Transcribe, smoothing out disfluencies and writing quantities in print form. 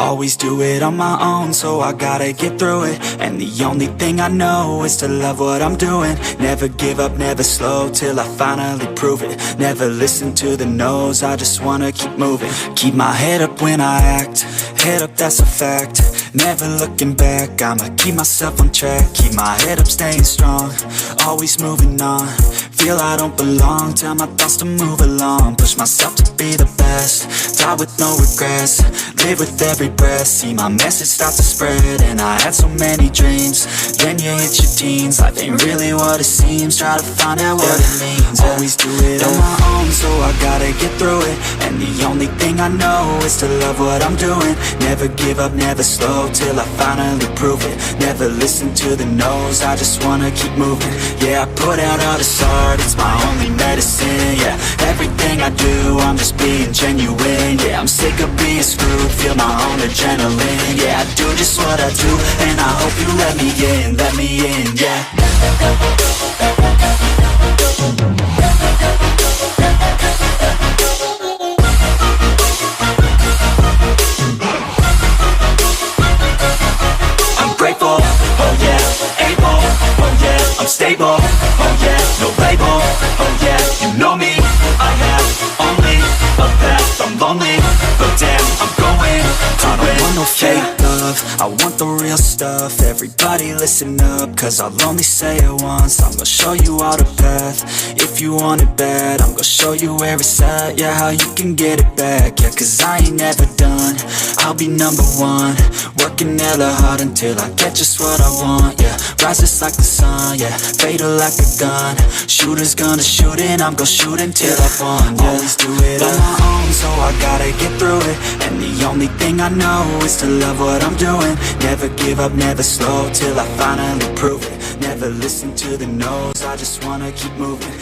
Always do it on my own, so I gotta get through it. And the only thing I know is to love what I'm doing. Never give up, never slow, till I finally prove it. Never listen to the no's, I just wanna keep moving. Keep my head up when I act, head up, that's a fact. Never looking back, I'ma keep myself on track. Keep my head up, staying strong, always moving on. Feel I don't belong, tell my thoughts to move along. Push myself to be the best, die with no regrets. Live with every breath, see my message start to spread. And I had so many dreams, then you hit your teens. Life ain't really what it seems, try to find out what it means. Always do it on my own, so I gotta get through it. And the only thing I know is to love what I'm doing. Never give up, never slow, till I finally prove it. Never listen to the no's, I just wanna keep moving. Yeah, I put out all this art, it's my only medicine. Yeah, everything I do, I'm just being genuine. Yeah, I'm sick of being screwed, feel my own adrenaline. Yeah, I do just what I do, and I hope you let me in, yeah. I'm grateful, oh yeah, able, oh yeah, I'm stable, oh yeah, no label, oh yeah, you know me, I have only a path, I'm lonely, but damn, I'm going to win. I don't want no fake love, I want the real stuff. Everybody listen up, cause I'll only say it once. I'm gonna show you all the path, if you want it bad. I'm gonna show you where it's at, yeah, how you can get it back. Yeah, cause I ain't never done, I'll be number one. Working hella hard until I get just what I want, yeah. Rises like the sun, yeah, fatal like a gun. Shooter's gonna shoot and I'm gonna shoot until I won, yeah. Always do it on my own, so I gotta get through it. And the only thing I know is to love what I'm doing. Never give up, never slow, till I finally prove it. Never listen to the no's, I just wanna keep moving.